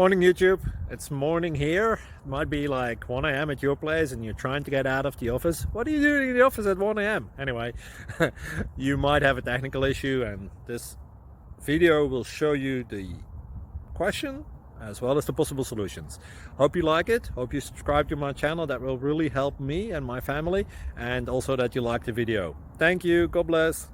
Morning YouTube, it's morning here. It might be like 1 a.m. at your place and you're trying to get out of the office. What are you doing in the office at 1 a.m.? Anyway, you might have a technical issue and this video will show you the question as well as the possible solutions. Hope you like it, hope you subscribe to my channel. That will really help me and my family, and also that you like the video. Thank you, God bless.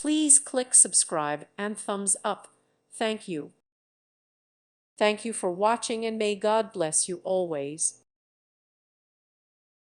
Please click subscribe and thumbs up. Thank you. Thank you for watching, and may God bless you always.